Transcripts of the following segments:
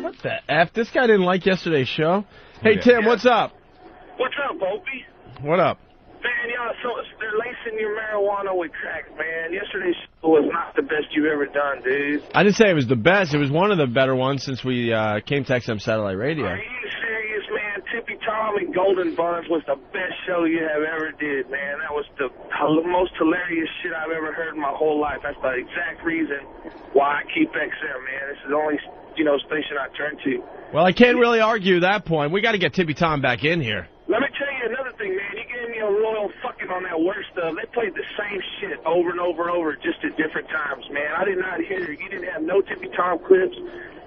What the F? This guy didn't like yesterday's show. Hey, Tim, what's up? What's up, Opie? What up? Man, y'all, so they're lacing your marijuana with crack, man. Yesterday's show was not the best you've ever done, dude. I didn't say it was the best. It was one of the better ones since we came to XM Satellite Radio. Are you serious, man? Tippy Tom and Golden Buns was the best show you have ever did, man. That was the most hilarious shit I've ever heard in my whole life. That's the exact reason why I keep XM, man. This is the only, station I turn to. Well, I can't really argue that point. We got to get Tippy Tom back in here. Let me tell you another thing, man. You gave me a royal fucking on that worst stuff. They played the same shit over and over and over, just at different times, man. I did not hear. You didn't have no Tippy Tom clips.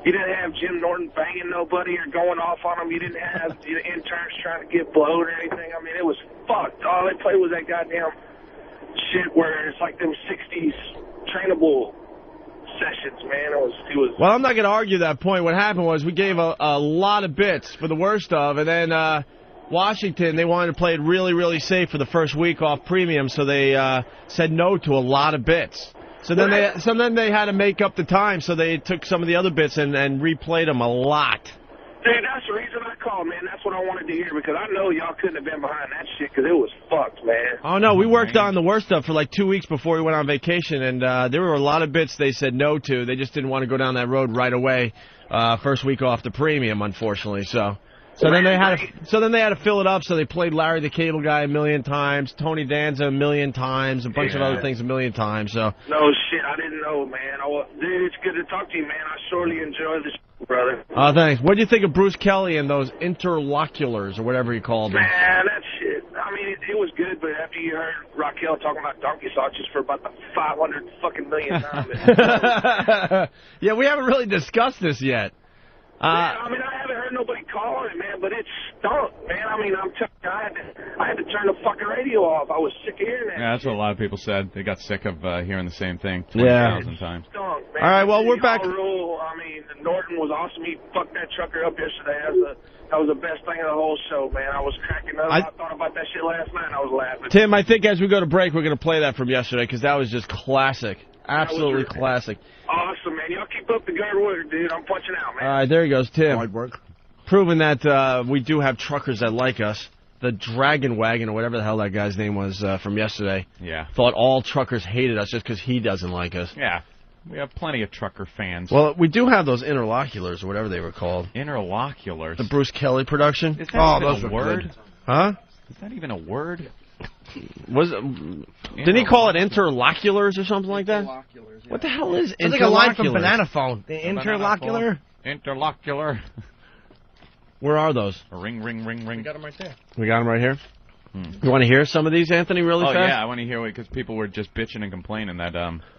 You didn't have Jim Norton banging nobody or going off on them. You didn't have interns trying to get blowed or anything. I mean, it was fucked. All they played was that goddamn shit where it's like them 60s trainable sessions, man. It was. Well, I'm not going to argue that point. What happened was we gave a lot of bits for the worst of, and then Washington, they wanted to play it really, really safe for the first week off premium, so they said no to a lot of bits. So then they had to make up the time, so they took some of the other bits and replayed them a lot. Dude, that's the reason I called, man. That's what I wanted to hear, because I know y'all couldn't have been behind that shit, because it was fucked, man. Oh, no, we worked on the worst stuff for like 2 weeks before we went on vacation, and there were a lot of bits they said no to. They just didn't want to go down that road right away, first week off the premium, unfortunately, So then they had to fill it up. So they played Larry the Cable Guy a million times, Tony Danza a million times, a bunch of other things a million times. So no shit, I didn't know, man. Dude, it's good to talk to you, man. I surely enjoy this, brother. Oh, thanks. What do you think of Bruce Kelly and those interloculars or whatever he called them? Man, that shit. I mean, it was good, but after you heard Raquel talking about donkey sausages for about the 500 fucking million times. Yeah, we haven't really discussed this yet. I mean, I haven't heard nobody calling it, man, but it stunk, man. I mean, I'm telling you, I had to turn the fucking radio off. I was sick of hearing that. Yeah, that's what a lot of people said. They got sick of hearing the same thing 20,000 times. Stunk, man. All right, well, we're back. I mean, Norton was awesome. He fucked that trucker up yesterday. That was the best thing of the whole show, man. I was cracking up. I thought about that shit last night, and I was laughing. Tim, I think as we go to break, we're going to play that from yesterday, because that was just classic. Absolutely classic. Awesome, man. Y'all keep up the good work, dude. I'm punching out, man. All right, there he goes, Tim. Hard work. Proving that we do have truckers that like us. The Dragon Wagon, or whatever the hell that guy's name was from yesterday, thought all truckers hated us just because he doesn't like us. Yeah. We have plenty of trucker fans. Well, we do have those interloculars, or whatever they were called. Interloculars? The Bruce Kelly production. Is that even a word? Good. Huh? Is that even a word? Didn't he call it interloculars or something like that? Yeah. What the hell is interlocular? It's like a line from Banana Phone. The interlocular? Interlocular. Where are those? Ring, ring, ring, ring. We got them right there. We got them right here? You want to hear some of these, Anthony, really fast? Oh, yeah, I want to hear it, because people were just bitching and complaining that...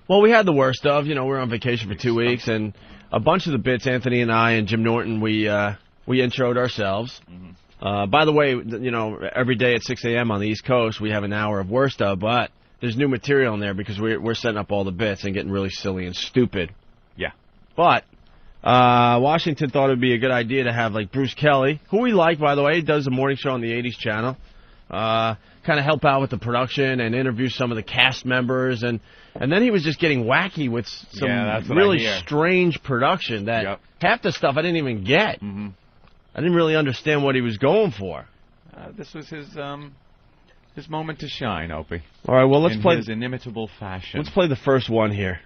Well, we had the worst of, we were on vacation for 2 weeks, and a bunch of the bits, Anthony and I and Jim Norton, we introed ourselves. By the way, every day at 6 a.m. on the East Coast, we have an hour of worst of, but there's new material in there because we're setting up all the bits and getting really silly and stupid. Yeah. But Washington thought it would be a good idea to have, like, Bruce Kelly, who we like, by the way. He does a morning show on the 80s channel. Kind of help out with the production and interview some of the cast members. And then he was just getting wacky with some really strange production that half the stuff I didn't even get. I didn't really understand what he was going for. This was his moment to shine, Opie. All right, well, let's play his inimitable fashion. Let's play the first one here.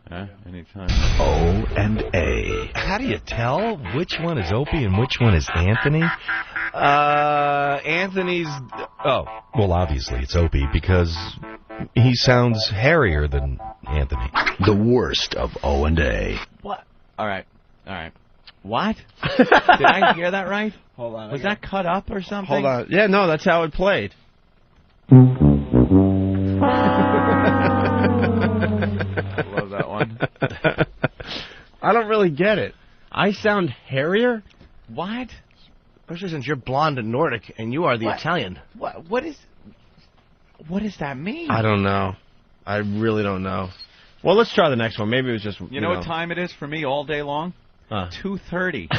Anytime. O&A. How do you tell which one is Opie and which one is Anthony? Anthony's... Oh. Well, obviously it's Opie because he sounds hairier than Anthony. The worst of O&A. What? All right. What? Did I hear that right? Hold on. Was that cut up or something? Hold on. Yeah, no, that's how it played. I love that one. I don't really get it. I sound hairier? What? Especially since you're blonde and Nordic, and you are the Italian. What does that mean? I don't know. I really don't know. Well, let's try the next one. Maybe it was just... You know what time it is for me all day long? 2:30.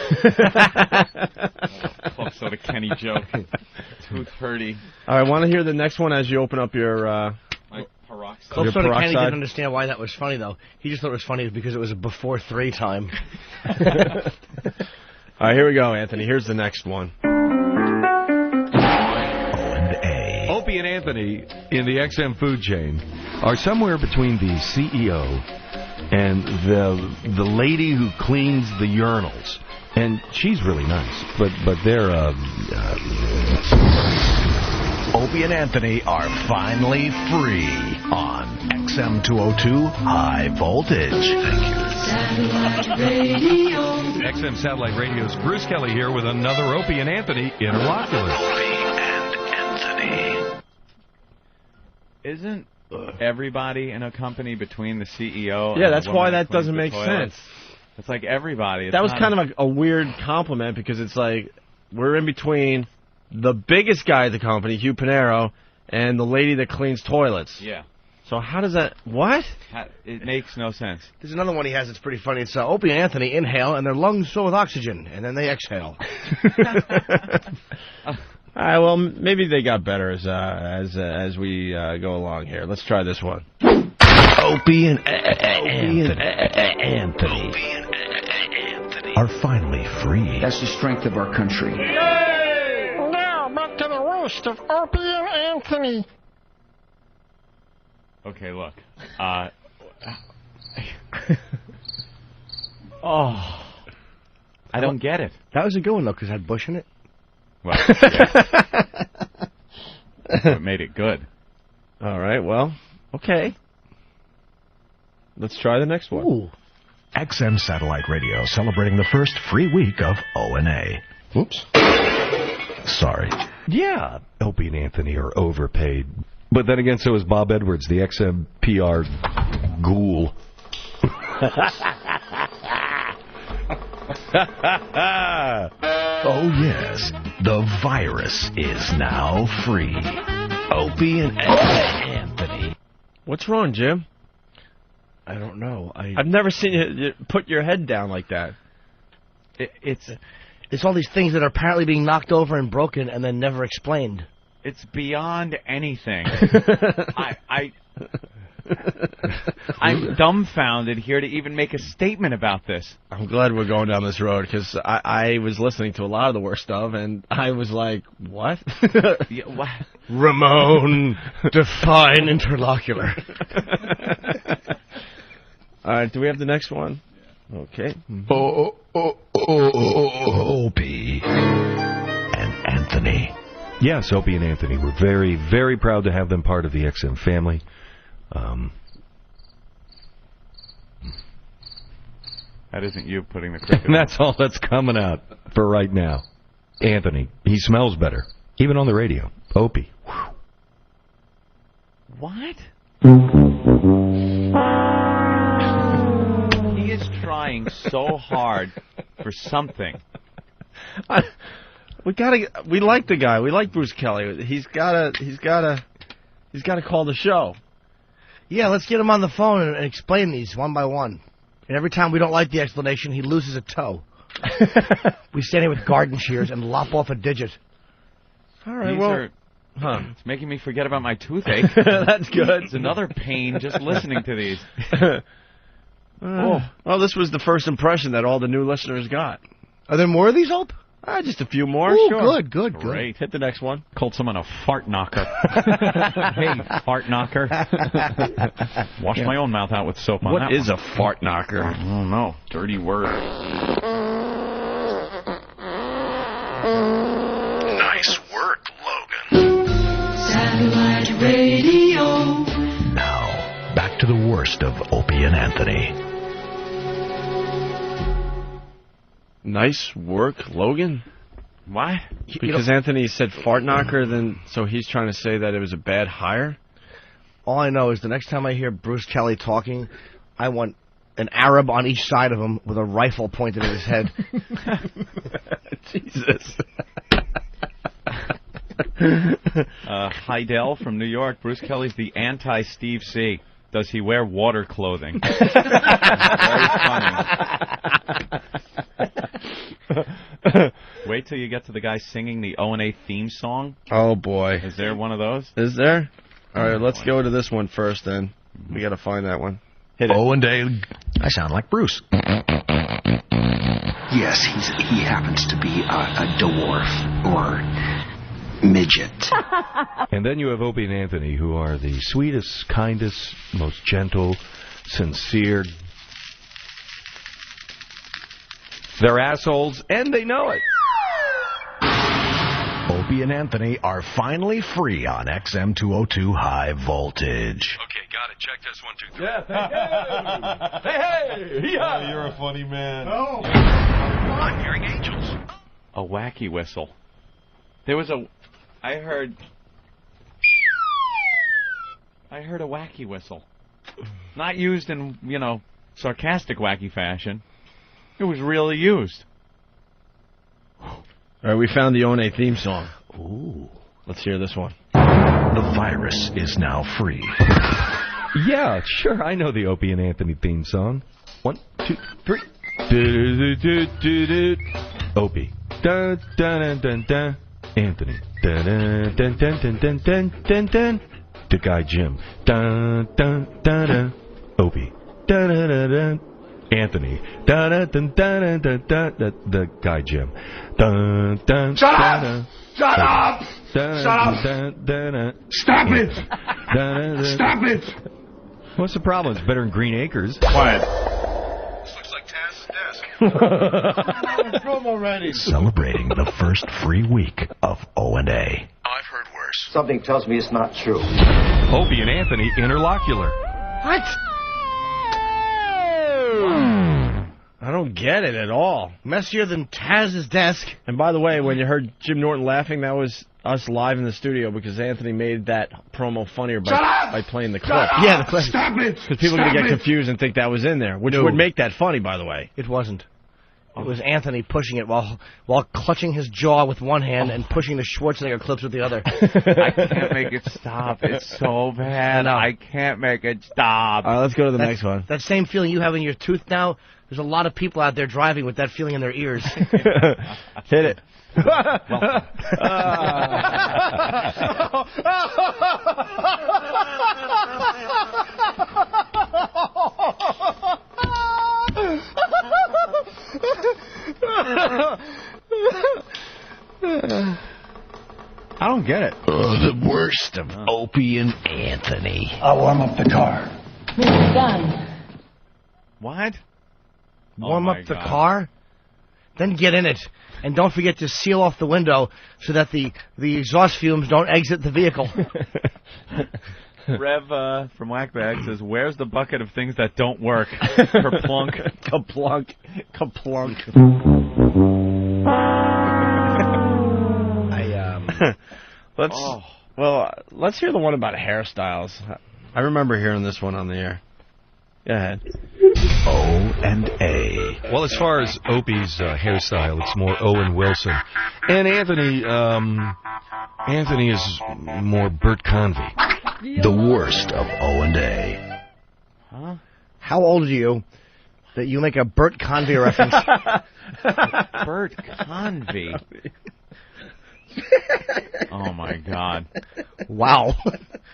Club Soda Kenny joke. 2:30. All right, want to hear the next one as you open up your Peroxide. Club Soda Kenny peroxide. didn't understand why that was funny, though. He just thought it was funny because it was a before 3 time. All right, here we go, Anthony. Here's the next one. Opie and Anthony in the XM food chain are somewhere between the CEO and the lady who cleans the urinals. And she's really nice, but they're Opie and Anthony are finally free on XM 202 High Voltage. Thank you. XM Satellite Radio's Bruce Kelly here with another Opie and Anthony Interlocutor. Opie and Anthony. Isn't everybody in a company between the CEO and Yeah, that's the woman why that that doesn't cleans make the toilets? sense. It's like everybody. It's That was not kind of a weird compliment because it's like we're in between the biggest guy at the company, Hugh Panero, and the lady that cleans toilets. Yeah. So how does that... What? It makes no sense. There's another one he has that's pretty funny. It's Opie and Anthony inhale, and their lungs fill with oxygen, and then they exhale. All right, well, maybe they got better as we go along here. Let's try this one. Opie and Anthony are finally free. That's the strength of our country. Now, back to the roast of Opie and Anthony. Okay, look. I don't get it. That was a good one, though, because it had Bush in it. Well, yeah. It made it good. All right, well, okay. Let's try the next one. Ooh. XM Satellite Radio celebrating the first free week of O&A. Oops. Sorry. Yeah, Opie and Anthony are overpaid. But then again, so is Bob Edwards, the XM PR ghoul. Oh, yes. The virus is now free. Opie and Anthony. What's wrong, Jim? I don't know. I've never seen you put your head down like that. It's all these things that are apparently being knocked over and broken and then never explained. It's beyond anything. I'm dumbfounded here to even make a statement about this. I'm glad we're going down this road because I was listening to a lot of the worst stuff and I was like, what? Yeah, what? Ramon, define interlocutor. All right, do we have the next one? Okay. Opie and Anthony. Yes, Opie and Anthony. We're very, very proud to have them part of the XM family. That isn't you putting the cricket. And that's all that's coming out for right now. Anthony, he smells better, even on the radio. Opie. Whew. What? He is trying so hard for something. We like the guy. We like Bruce Kelly. He's gotta call the show. Yeah, let's get him on the phone and explain these one by one. And every time we don't like the explanation, he loses a toe. We stand here with garden shears and lop off a digit. All right, These well, are, it's making me forget about my toothache. That's good. It's another pain just listening to these. Well, this was the first impression that all the new listeners got. Are there more of these, Hope? Just a few more, Ooh, sure. Good. Great. Hit the next one. Called someone a fart knocker. Hey, fart knocker. Wash my own mouth out with soap on that What is one. a fart knocker? I don't know. Dirty word. Nice work, Logan. Satellite radio. Now, back to the worst of Opie and Anthony. Nice work, Logan. What? Because Anthony said fart knocker, then so he's trying to say that it was a bad hire? All I know is the next time I hear Bruce Kelly talking, I want an Arab on each side of him with a rifle pointed at his head. Jesus. Heidel from New York. Bruce Kelly's the anti-Steve C. Does he wear water clothing? Very funny. Wait till you get to the guy singing the O&A theme song. Oh, boy. Is there one of those? Is there? All right, let's go to this one first, then. We got to find that one. Hit it. O&A. I sound like Bruce. Yes, he happens to be a dwarf or midget. And then you have Opie and Anthony, who are the sweetest, kindest, most gentle, sincere. They're assholes, and they know it. Opie and Anthony are finally free on XM202 High Voltage. Okay, got it. Check this 1, 2, 3. Yeah. Hey! Yeah. You're a funny man. Oh. I'm hearing angels. A wacky whistle. There was I heard a wacky whistle. Not used in, sarcastic wacky fashion. It was really used. All right, we found the One theme song. Ooh. Let's hear this one. The virus is now free. Yeah, sure. I know the Opie and Anthony theme song. 1, 2, 3. Opie. Dun, dun, dun, dun. Anthony. Dun, dun, dun, dun, dun, dun, dun, dun. The guy Jim. Dun, dun, dun, dun. Opie. Dun, dun, dun, dun. Anthony. Dun, dun, dun, dun, dun, dun, dun. The guy Jim. Dun, dun, Shut dun, up! dun. Shut up! Dun, Shut up! dun, dun, dun. Stop it! Dun, dun. Stop it! What's the problem? It's better than Green Acres. Quiet. This looks like Taz's desk. Celebrating the first free week of O&A. I've heard worse. Something tells me it's not true. Opie and Anthony interlocular. What? I don't get it at all. Messier than Taz's desk. And by the way, when you heard Jim Norton laughing, that was us live in the studio because Anthony made that promo funnier by playing the clip. Yeah, the clip. Stop it! Because people are going to get confused and think that was in there, which would make that funny, by the way. It wasn't. It was Anthony pushing it while clutching his jaw with one hand and pushing the Schwarzenegger clips with the other. I can't make it stop. It's so bad. I can't make it stop. All right, let's go to the next one. That same feeling you have in your tooth now, there's a lot of people out there driving with that feeling in their ears. Hit it. I don't get it. The worst of Opie and Anthony. I'll warm up the car. Mr. Gunn. What? Warm up the car, then get in it. And don't forget to seal off the window so that the exhaust fumes don't exit the vehicle. Rev from Whackbag says, "Where's the bucket of things that don't work?" Kerplunk. Kaplunk. Kaplunk. Let's hear the one about hairstyles. I remember hearing this one on the air. Go ahead. O&A. Well, as far as Opie's hairstyle, it's more Owen Wilson. And Anthony is more Bert Convy. The worst of O&A. Huh? How old are you that you make a Bert Convy reference? Bert Convy. Oh my God! Wow.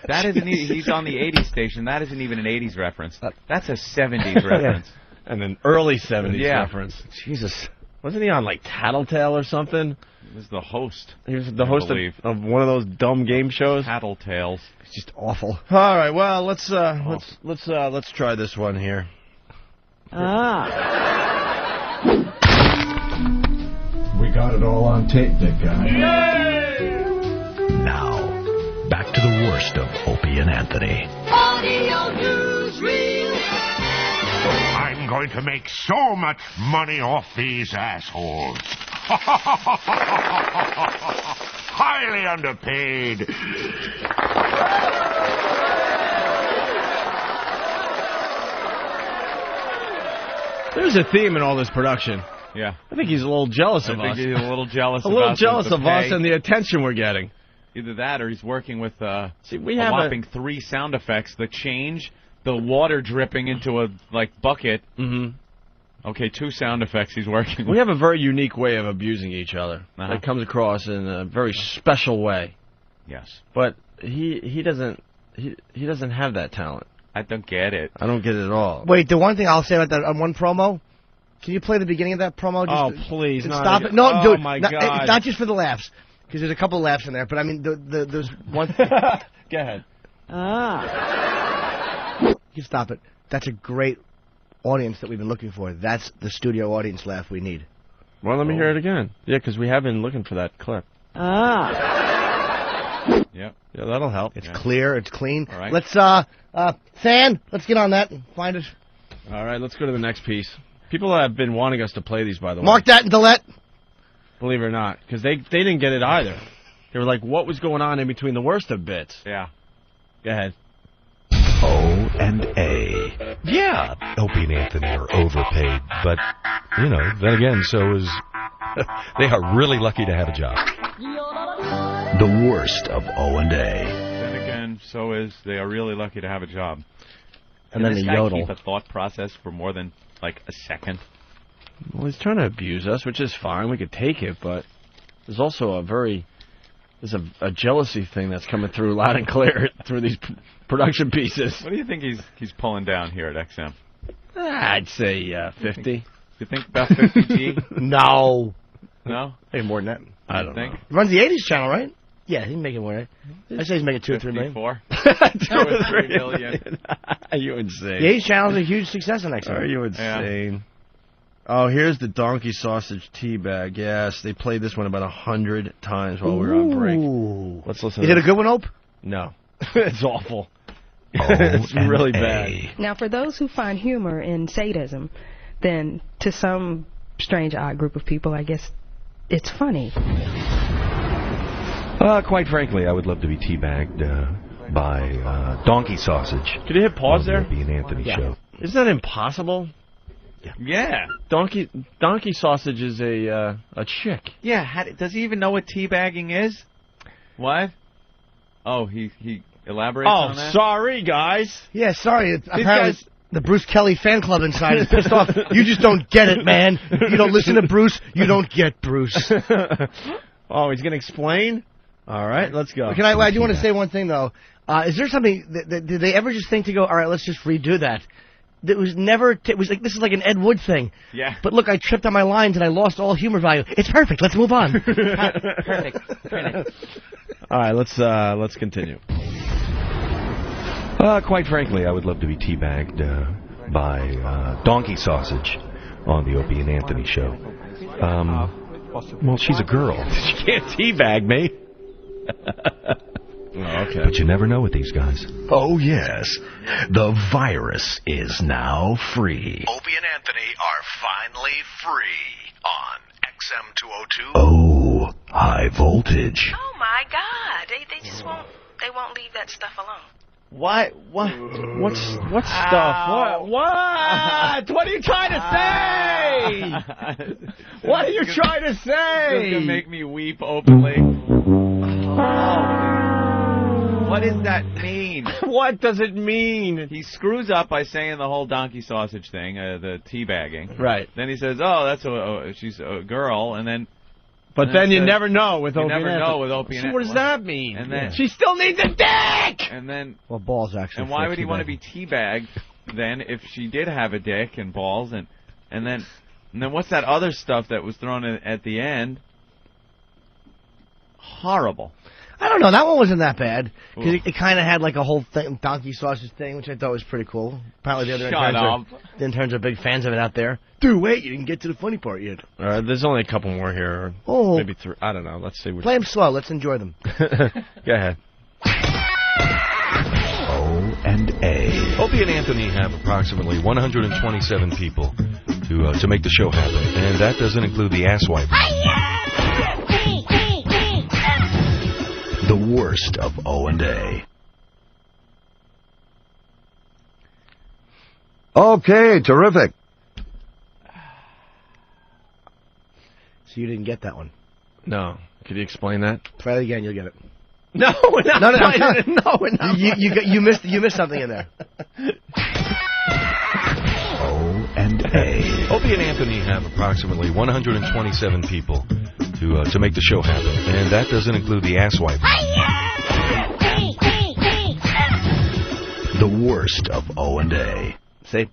That isn't. He's on the '80s station. That isn't even an '80s reference. That's a '70s reference. And an early '70s reference. Jesus. Wasn't he on like Tattletale or something? He was the host. He was the host of one of those dumb game shows. Tattletales. It's just awful. All right. Well, let's try this one here. We got it all on tape, big guy. Now, back to the worst of Opie and Anthony. Audio newsreel. I'm going to make so much money off these assholes. Highly underpaid. There's a theme in all this production. Yeah. I think he's a little jealous of us. I think he's a little jealous. A little jealous of us and the attention we're getting. Either that, or he's working with we have a whopping 3 sound effects that change the water dripping into a bucket. Mm-hmm. Okay, 2 sound effects he's working with. We have a very unique way of abusing each other. It comes across in a very special way. Yes. But he doesn't he doesn't have that talent. I don't get it. I don't get it at all. Wait, the one thing I'll say about that one promo. Can you play the beginning of that promo? Just, please, not stop again. it! No, oh, dude, my not, God. not just for the laughs, because there's a couple of laughs in there. But I mean, there's one. Go ahead. You stop it. That's a great audience that we've been looking for. That's the studio audience laugh we need. Well, let me hear it again. Yeah, because we have been looking for that clip. Yep. Yeah, that'll help. It's clear. It's clean. All right. Let's, Fan, let's get on that and find it. All right, let's go to the next piece. People have been wanting us to play these, by the way. Mark that and delete. Believe it or not, because they didn't get it either. They were like, what was going on in between the worst of bits? Yeah. Go ahead. O&A. Yeah, Opie and Anthony are overpaid, but, you know, then again, so is... they are really lucky to have a job. The worst of O&A. Then again, so is they are really lucky to have a job. And Can then this the guy yodel. keep a thought process for more than, like, a second? Well, he's trying to abuse us, which is fine. We could take it, but there's also there's a jealousy thing that's coming through loud and clear through these production pieces. What do you think he's pulling down here at XM? I'd say 50. You think about 50G? No. No? Hey, more than that. I don't think? know. He runs the 80s channel, right? Yeah, he's making more, right? I say he's making 2 or 3 million. 54? 2 or 3 million. Are you insane? The 80s channel's a huge success on XM. Are you insane? Oh, here's the donkey sausage tea bag. Yes, they played this one about 100 times while we were on break. Let's listen. Is it a good one, Ope? No. It's awful. It's really bad. Now, for those who find humor in sadism, then to some strange, odd group of people, I guess it's funny. Quite frankly, I would love to be teabagged by donkey sausage. Could you hit pause there? Opie and Anthony show. Isn't that impossible? Yeah. Donkey sausage is a chick. Yeah, does he even know what teabagging is? What? Oh, he elaborates on that? Oh, sorry, guys. Yeah, sorry. Apparently, guys... the Bruce Kelly fan club inside is pissed off. You just don't get it, man. You don't listen to Bruce. You don't get Bruce. Oh, he's going to explain? All right, let's go. I do want to say one thing, though. Is there something... did they ever just think to go, all right, let's just redo that? It was never... it was like, this is like an Ed Wood thing. Yeah. But look, I tripped on my lines and I lost all humor value. It's perfect. Let's move on. Perfect. All right, let's continue. Quite frankly, I would love to be teabagged by donkey sausage on the Opie and Anthony show. Well, she's a girl. She can't teabag me. Oh, okay. But you never know with these guys. Oh, yes. The virus is now free. Opie and Anthony are finally free on XM202. Oh, high voltage. Oh, my God. They just won't leave that stuff alone. What? What stuff? What? What are you trying to say? What are you trying to say? It's gonna make me weep openly. What does that mean? What does it mean? He screws up by saying the whole donkey sausage thing, the teabagging. Right. Then he says, "Oh, that's she's a girl," and then. But then you never know with Opie. You never know with Opie. So what does that mean? And then she still needs a dick. And then well, balls actually. And why would he want to be teabagged then if she did have a dick and balls and then what's that other stuff that was thrown in at the end? Horrible. I don't know. That one wasn't that bad because it kind of had like a whole donkey sausage thing, which I thought was pretty cool. Apparently, the other interns are big fans of it out there. Dude, wait! You didn't get to the funny part yet. All right, there's only a couple more here. Oh, maybe 3. I don't know. Let's see. Play them slow. Let's enjoy them. Go ahead. O&A. Opie and Anthony have approximately 127 people to make the show happen, and that doesn't include the asswipe. The worst of O&A. Okay, terrific. So you didn't get that one? No. Could you explain that? Try it again. You'll get it. No, we're not. We're not. You missed something in there. O&A. Opie and Anthony have approximately 127 people to make the show happen, and that doesn't include the asswipe. The worst of O&A. See?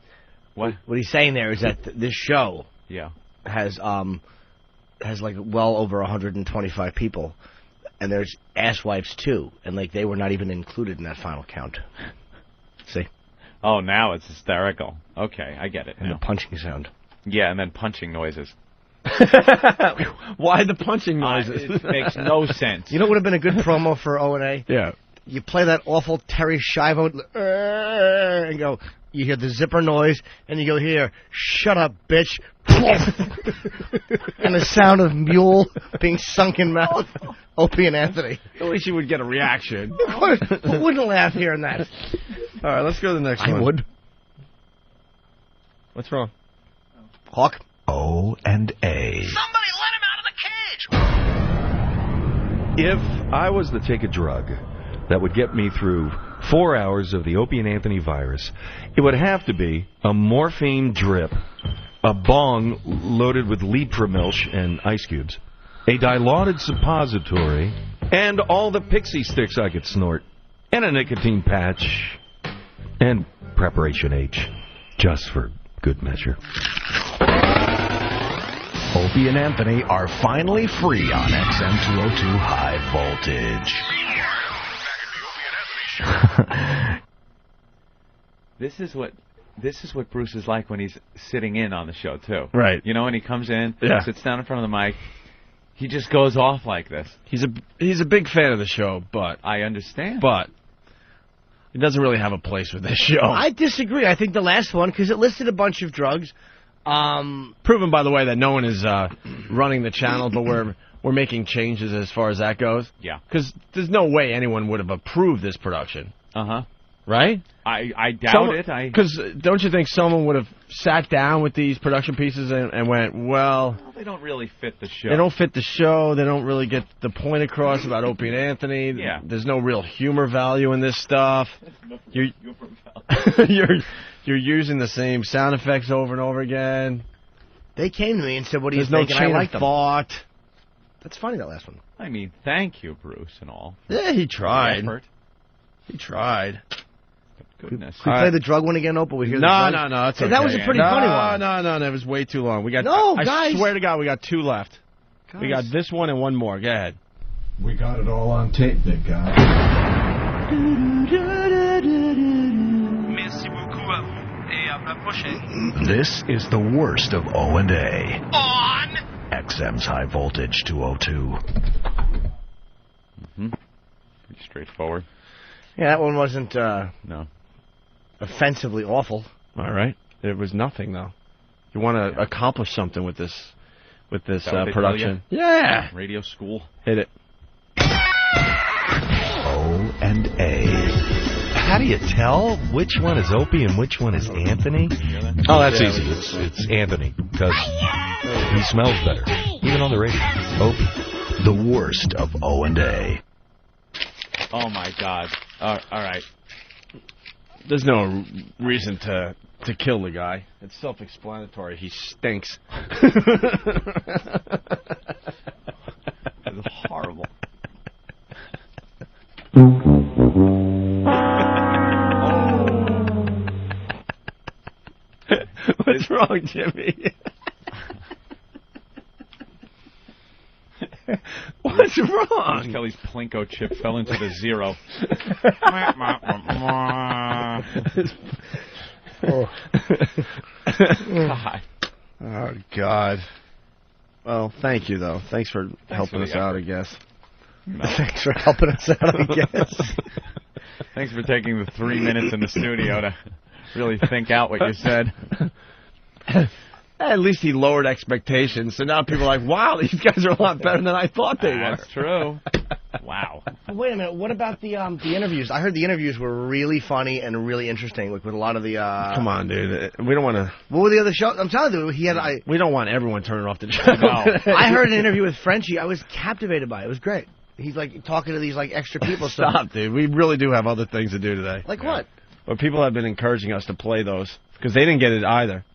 What? What he's saying there is that this show has like well over 125 people, and there's asswipes too, and like they were not even included in that final count. See? Oh, now it's hysterical. Okay, I get it. And the punching sound. Yeah, and then punching noises. Why the punching noises? It makes no sense. You know what would have been a good promo for O&A? Yeah. You play that awful Terry Schiavo and go, you hear the zipper noise, and you go, here, shut up, bitch. And the sound of mule being sunk in mouth. Opie and Anthony. At least you would get a reaction. Who wouldn't laugh hearing that? All right, let's go to the next one. I would. What's wrong? Hawk. O&A. Somebody let him out of the cage! If I was to take a drug that would get me through 4 hours of the Opie and Anthony virus, it would have to be a morphine drip, a bong loaded with Leapramilch and ice cubes, a dilaudid suppository, and all the pixie sticks I could snort, and a nicotine patch, and Preparation H, just for good measure. Opie and Anthony are finally free on XM202 High Voltage. This is what Bruce is like when he's sitting in on the show too. Right. You know, when he comes in, Yeah. sits down in front of the mic, he just goes off like this. He's a big fan of the show, but I understand. But he doesn't really have a place with this show. I disagree. I think the last one, because it listed a bunch of drugs. Proven, by the way, that no one is running the channel, but we're making changes as far as that goes. Yeah. Because there's no way anyone would have approved this production. Uh-huh. Right? I doubt it. Because don't you think someone would have sat down with these production pieces and went, well, they don't really fit the show. They don't fit the show. They don't really get the point across about Opie and Anthony. Yeah. There's no real humor value in this stuff. You're using the same sound effects over and over again. They came to me and said, what do you There's think? no And I chain liked of them. thought. That's funny, that last one. I mean, thank you, Bruce, and all. Yeah, he tried. Effort. He tried. Goodness. Can we play the drug one again, Opie? We hear the No, drug? it's Hey, okay. that was a pretty funny one. No, it was way too long. We got. No, I guys. swear to God, we got 2 left. Guys. We got this one and one more. Go ahead. We got it all on tape, big guy. Merci beaucoup à vous et à la prochaine. This is the worst of O&A. On XM's High Voltage 202. Pretty straightforward. Yeah, that one wasn't No. offensively awful. All right. It was nothing though. You want to accomplish something with this Is that what they tell production? you? Yeah. Radio school. Hit it. O&A. How do you tell which one is Opie and which one is Anthony? Oh, that's easy. It's Anthony, because he smells better, even on the radio. Opie. The worst of O&A. Oh, my God. All right. There's no reason to kill the guy. It's self-explanatory. He stinks. It's horrible. What's wrong, Jimmy? What's wrong? Kelly's Plinko chip fell into the 0. God. Oh, God. Well, thank you, though. Thanks for helping for us the out, effort. I guess. No. Thanks for helping us out, I guess. Thanks for taking the 3 minutes in the studio to really think out what you said. At least he lowered expectations, so now people are like, wow, these guys are a lot better than I thought they were. That's true. Wow. Wait a minute. What about the interviews? I heard the interviews were really funny and really interesting, like with a lot of the. Come on, dude. We don't want to. What were the other shows? I'm telling you, he had. We don't want everyone turning off the channel. No. I heard an interview with Frenchie. I was captivated by it. It was great. He's like talking to these like extra people. Stop, dude. We really do have other things to do today. Like what? Well, people have been encouraging us to play those because they didn't get it either.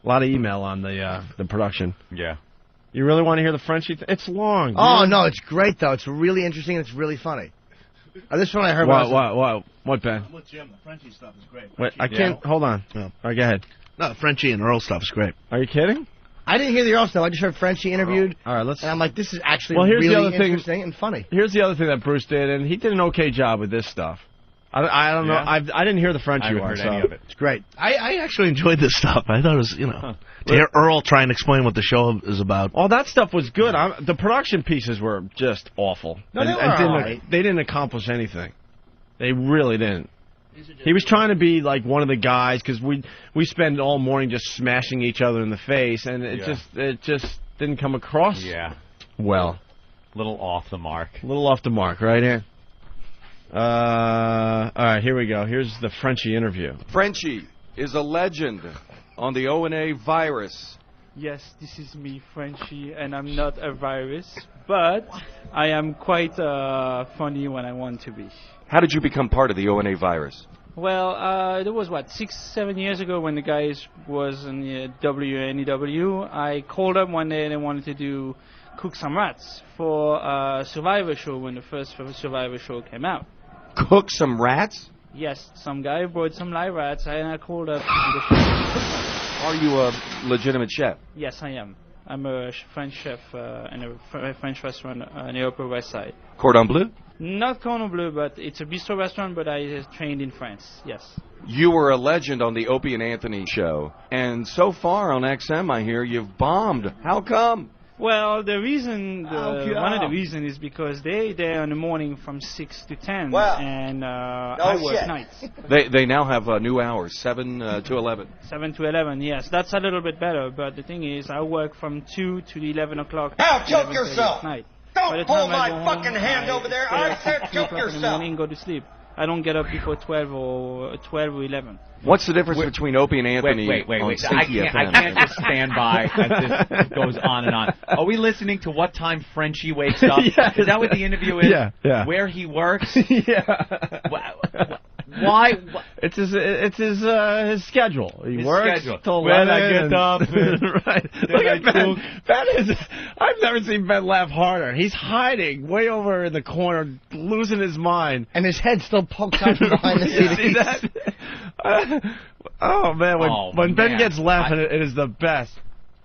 A lot of email on the production. Yeah. You really want to hear the Frenchie? It's long. Dude. Oh no, it's great though. It's really interesting and it's really funny. This one I heard. What, Ben? I'm with Jim. The Frenchie stuff is great. Wait, I can't. Hold on. No. All right, go ahead. No, the Frenchie and Earl stuff is great. Are you kidding? I didn't hear the Earl stuff. I just heard Frenchie interviewed. All right, let's. And I'm like, this is actually here's really the other interesting and funny. Here's the other thing that Bruce did, and he did an okay job with this stuff. I don't know. I didn't hear the Frenchie one. I haven't heard any of it. It's great. I actually enjoyed this stuff. I thought it was, to hear Earl try and explain what the show is about. All that stuff was good. The production pieces were just awful. No, they were all right. They didn't accomplish anything. They really didn't. He was trying to be like one of the guys because we spend all morning just smashing each other in the face, and it just didn't come across. Yeah. Well, Little off the mark. Right here. All right, here we go. Here's the Frenchie interview. Frenchie is a legend on the O&A virus. Yes, this is me, Frenchie, and I'm not a virus, but I am quite funny when I want to be. How did you become part of the O&A virus? Well, there was, 6-7 years ago when the guys was in the WNEW. I called up one day and I wanted to cook some rats for a Survivor show when the first Survivor show came out. Cook some rats? Yes, some guy brought some live rats and I called up. Are you a legitimate chef? Yes, I am. I'm a French chef in a French restaurant on the Upper West Side. Cordon Bleu? Not Cordon Bleu, but it's a bistro restaurant, but I trained in France, yes. You were a legend on the Opie and Anthony show, and so far on XM, I hear you've bombed. How come? Well, the reason, one of the reasons is because they're there in the morning from 6 to 10, and I work nights. They now have new hours, 7 to 11. 7 to 11, yes. That's a little bit better, but the thing is, I work from 2 to 11 o'clock. Now choke yourself! Night. Don't pull my fucking hand over there! I said choke yourself! In the morning, go to sleep. I don't get up before 12 or 11. What's the difference between Opie and Anthony Wait. on I can't just stand by as this goes on and on. Are we listening to what time Frenchie wakes up? Yeah. Is that what the interview is? Yeah. Where he works? Yeah. Why? It's his schedule. He works till 11. When I get up. Right. Look at Ben. I've never seen Ben laugh harder. He's hiding way over in the corner, losing his mind. And his head still pokes out from behind the seat. See that? Oh, man. When Ben gets laughing, it is the best.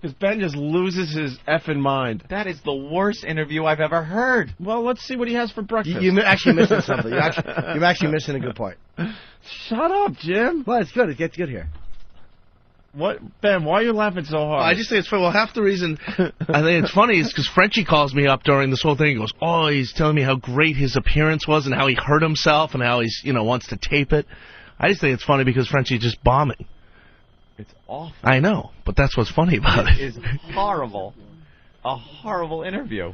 Because Ben just loses his effing mind. That is the worst interview I've ever heard. Well, let's see what he has for breakfast. You're actually missing something. You're actually missing a good part. Shut up, Jim. Well, it's good. It gets good here. What, Ben? Why are you laughing so hard? I just think it's funny. Well, half the reason I think it's funny is because Frenchie calls me up during this whole thing. He goes, "Oh, he's telling me how great his appearance was and how he hurt himself and how he's wants to tape it." I just think it's funny because Frenchie's just bombing. It's awful. I know, but that's what's funny about it. It is horrible. A horrible interview.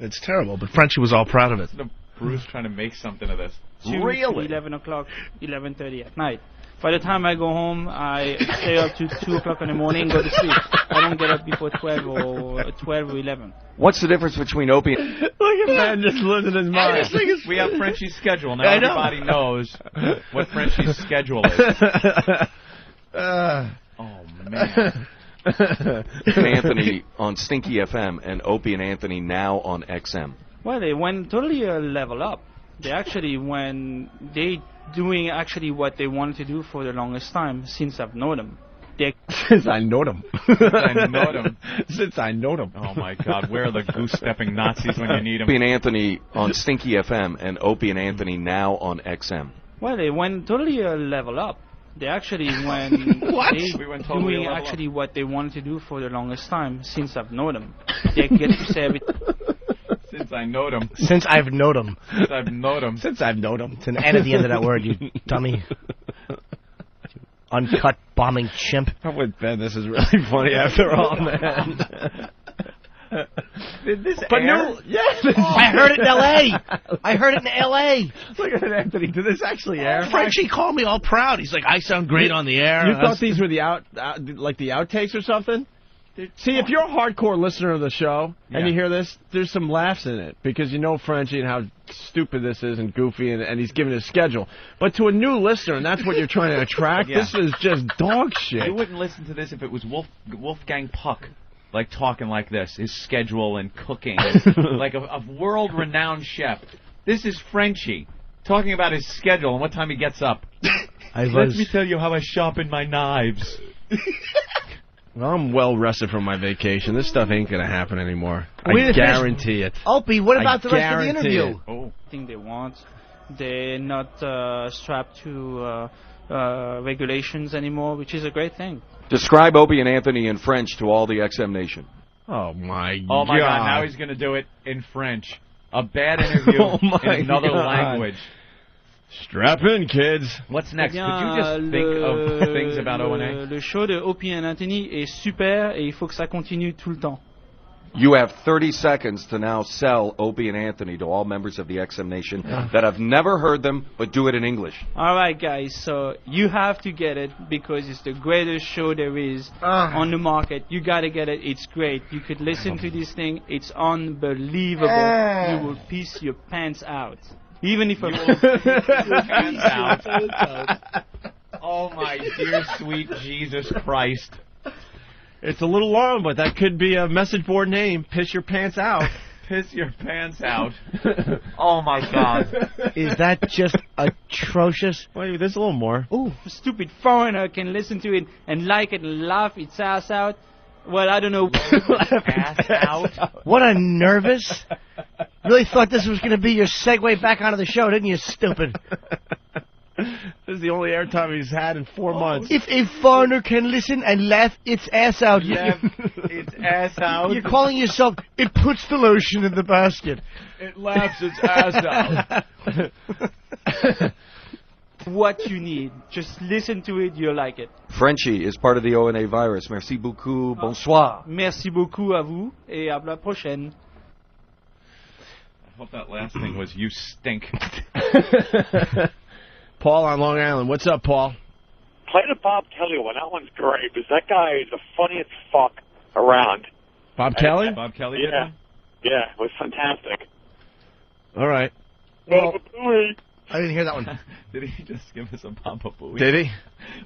It's terrible, but Frenchie was all proud of it. Bruce trying to make something of this. 2 to 11 o'clock, 11:30 at night. By the time I go home, I stay up to 2 o'clock in the morning, go to sleep. I don't get up before 12 or 11. What's the difference between Opie and... Look at Ben just losing his mind. We have Frenchie's schedule. Now everybody knows what Frenchie's schedule is. Oh, man. Anthony on Stinky FM and Opie and Anthony now on XM. Well, they went totally level up. They actually, when they doing actually what they wanted to do for the longest time since I've known them. Since I know them. Since I know them. Oh, my God. Where are the goose-stepping Nazis when you need them? Opie and Anthony on Stinky FM and Opie and Anthony now on XM. Well, they went totally level up. They actually, when they went totally doing actually up. What they wanted to do for the longest time since I've known them. They get to say everything. Since I know them. Since I've known them. Since I've known them. Since I've known them. It's an N at the end of that word, you dummy. Uncut bombing chimp. I'm with Ben. This is really funny after all, man. Did this but air? No, yes. I heard it in L.A. I heard it in L.A. Look at it, Anthony. Did this actually air? Frenchie called me all proud. He's like, "I sound great on the air." You thought these were the like the outtakes or something? See, if you're a hardcore listener of the show and you hear this, there's some laughs in it because you know Frenchie and how stupid this is and goofy, and he's giving his schedule. But to a new listener, and that's what you're trying to attract, this is just dog shit. You wouldn't listen to this if it was Wolfgang Puck, like talking like this, his schedule and cooking, like a world-renowned chef. This is Frenchie talking about his schedule and what time he gets up. Let me tell you how I sharpen my knives. Well, I'm well rested from my vacation. This stuff ain't gonna happen anymore. I guarantee it. Opie, what about the rest of the interview? I think they want. They're not strapped to regulations anymore, which is a great thing. Describe Opie and Anthony in French to all the XM Nation. Oh my God! Oh my God! Now he's gonna do it in French. A bad interview in another language. Strap in, kids. What's next? Could you just think of things about O&A? Le show de Opie and Anthony est super et il faut que ça continue tout le temps. You have 30 seconds to now sell Opie and Anthony to all members of the XM Nation that have never heard them, but do it in English. All right, guys. So you have to get it because it's the greatest show there is on the market. You got to get it. It's great. You could listen to this thing. It's unbelievable. You will piss your pants out. Even if you will piss your pants out. Oh, my dear, sweet Jesus Christ. It's a little long, but that could be a message board name. Piss your pants out. Piss your pants out. Oh, my God. Is that just atrocious? Wait, there's a little more. Ooh, a stupid foreigner can listen to it and like it and laugh its ass out. Well, I don't know. Ass out. What a nervous. Really thought this was going to be your segue back onto the show, didn't you, stupid? This is the only airtime he's had in 4 months. If a foreigner can listen and laugh its ass out. Its ass out. You're calling yourself, it puts the lotion in the basket. It laughs its ass out. What you need. Just listen to it, you'll like it. Frenchie is part of the O&A virus. Merci beaucoup. Bonsoir. Merci beaucoup à vous et à la prochaine. I hope that last thing was you stink. Paul on Long Island. What's up, Paul? Play the Bob Kelly one. That one's great because that guy is the funniest fuck around. Bob Kelly? Bob Kelly? Yeah. Yeah, it was fantastic. All right. Well, I didn't hear that one. Did he just give us a Baba Booey? Did he?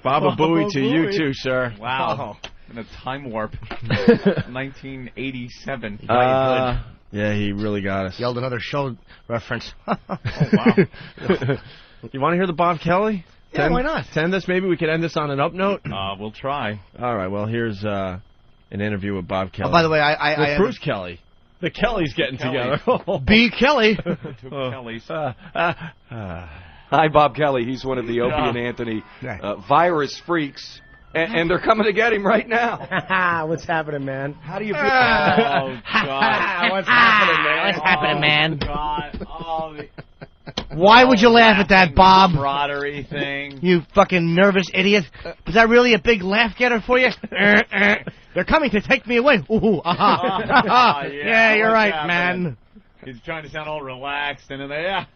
Baba Booey to you too, sir. Wow. In a time warp. 1987. Yeah, he really got us. Yelled another show reference. Oh, wow. You want to hear the Bob Kelly? Yeah, why not? Send us. Maybe we could end this on an up note. We'll try. All right. Well, here's an interview with Bob Kelly. Oh, by the way, with Bruce Kelly. The Kellys getting together. B. Kelly. Two Kellys. Hi, Bob Kelly. He's one of the Opie and Anthony virus freaks. And they're coming to get him right now. What's happening, man? How do you feel? Oh, God. What's happening, man? What's happening, man? God. Oh, Why would you laugh at that, Bob? Camaraderie thing. You fucking nervous idiot. Was that really a big laugh getter for you? They're coming to take me away. Ooh, yeah, you're right, happening? man. He's trying to sound all relaxed, and then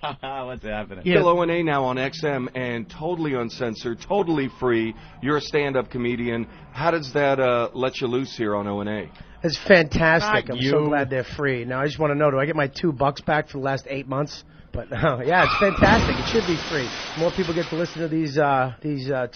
what's happening? Still O&A now on XM and totally uncensored, totally free. You're a stand-up comedian. How does that let you loose here on O&A? It's fantastic. I'm so glad they're free. Now, I just want to know, do I get my $2 back for the last 8 months? But, yeah, it's fantastic. It should be free. More people get to listen to these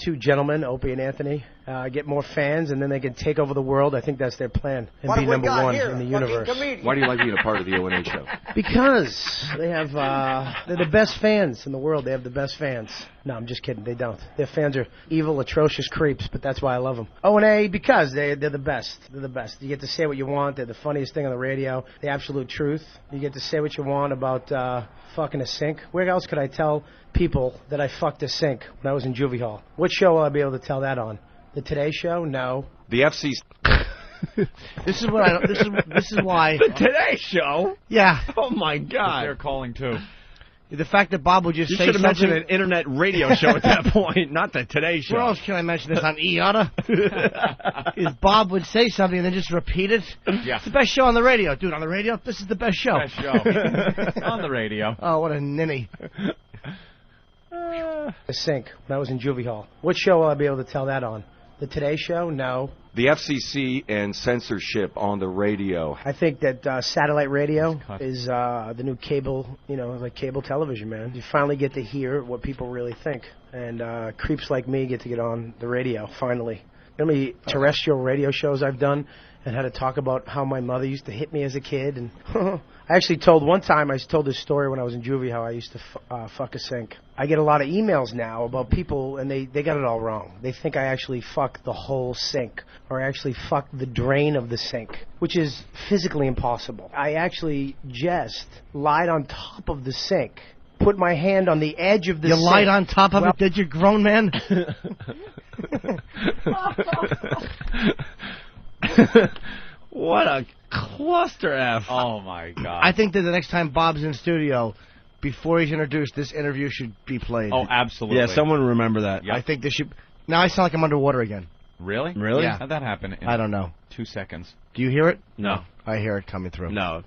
two gentlemen, Opie and Anthony, get more fans, and then they can take over the world. I think that's their plan, and be number one in the universe. Why do you like being a part of the O&A show? Because they have, they're the best fans in the world. They have the best fans. No, I'm just kidding. They don't. Their fans are evil, atrocious creeps, but that's why I love them. O&A, because they're the best. They're the best. You get to say what you want. They're the funniest thing on the radio. The absolute truth. You get to say what you want about fucking a sink. Where else could I tell people that I fucked a sink when I was in juvie hall? What show will I be able to tell that on? The Today Show? No. The FCC. This is why. The Today Show? Yeah. Oh, my God. They're calling, too. The fact that Bob would just you say should have something. mentioned an internet radio show at that point, not the Today Show. Where else can I mention this on EOTA? Is Bob would say something and then just repeat it. Yeah. It's the best show on the radio. Dude, on the radio, this is the best show. Best show. On the radio. Oh, what a ninny. The sink when I was in juvie hall. What show will I be able to tell that on? The Today Show? No. The FCC and censorship on the radio. I think that satellite radio is the new cable, like cable television, man. You finally get to hear what people really think. And creeps like me get to get on the radio, finally. how many terrestrial radio shows I've done and had to talk about how my mother used to hit me as a kid. And I actually told this story when I was in juvie, how I used to fuck a sink. I get a lot of emails now about people, and they got it all wrong. They think I actually fucked the whole sink, or I actually fucked the drain of the sink, which is physically impossible. I actually just lied on top of the sink, put my hand on the edge of the sink. You lied on top of it, did you, grown man? What a cluster F. Oh, my God. I think that the next time Bob's in studio, before he's introduced, this interview should be played. Oh, absolutely. Yeah, someone remember that. Yep. I think this should... Now I sound like I'm underwater again. Really? Really? Yeah. How'd that happen in I don't know. 2 seconds? Do you hear it? No. I hear it coming through. No.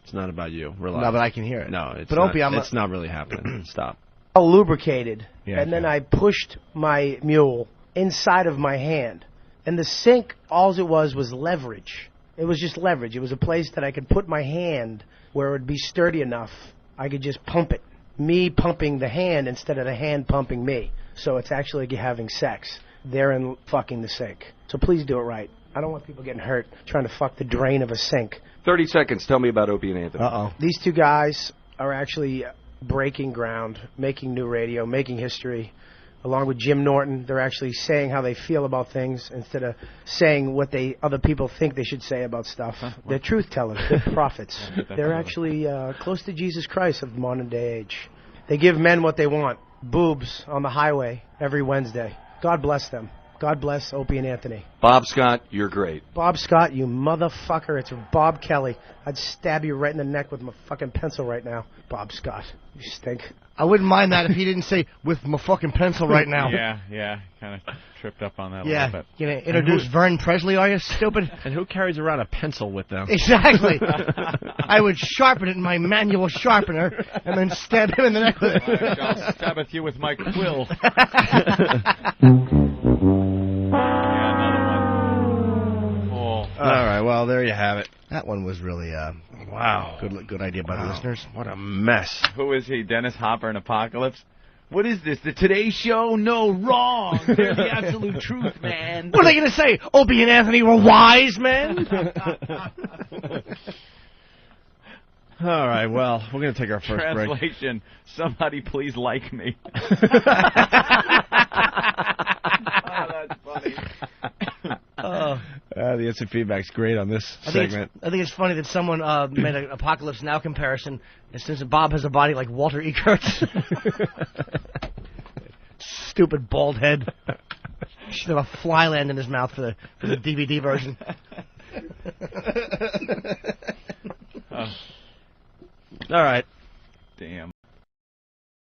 It's not about you. Relax. No, but I can hear it. No, it's but not. Opie, It's not really happening. Stop. All lubricated, Yeah, and then I pushed my mule inside of my hand. And the sink, all it was leverage. It was just leverage. It was a place that I could put my hand where it would be sturdy enough. I could just pump it. Me pumping the hand instead of the hand pumping me. So it's actually like you're having sex. They're in fucking the sink. So please do it right. I don't want people getting hurt trying to fuck the drain of a sink. 30 seconds. Tell me about Opie and Anthony. Uh-oh. These two guys are actually breaking ground, making new radio, making history. Along with Jim Norton, they're actually saying how they feel about things instead of saying what other people think they should say about stuff. They're truth tellers. They're prophets. They're actually close to Jesus Christ of the modern day age. They give men what they want. Boobs on the highway every Wednesday. God bless them. God bless Opie and Anthony. Bob Scott, you're great. Bob Scott, you motherfucker. It's Bob Kelly. I'd stab you right in the neck with my fucking pencil right now. Bob Scott, you stink. I wouldn't mind that if he didn't say, with my fucking pencil right now. Yeah. Kind of tripped up on that a Yeah. little bit. You gonna introduce Vern Presley, are you, stupid? And who carries around a pencil with them? Exactly. I would sharpen it in my manual sharpener and then stab him in the neck with it. I'll stab at you with my quill. All right, well, there you have it. That one was really, wow. Good idea by the listeners. What a mess. Who is he, Dennis Hopper in Apocalypse? What is this, the Today Show? No, wrong. They're the absolute truth, man. What are they going to say? Opie and Anthony were wise men? All right, well, we're going to take our first break. Translation, somebody please like me. Oh, that's funny. The instant feedback's great on this segment. I think it's funny that someone made an Apocalypse Now comparison, and since Bob has a body like Walter E. Kurtz. Stupid bald head. Should have a fly land in his mouth for the DVD version. All right.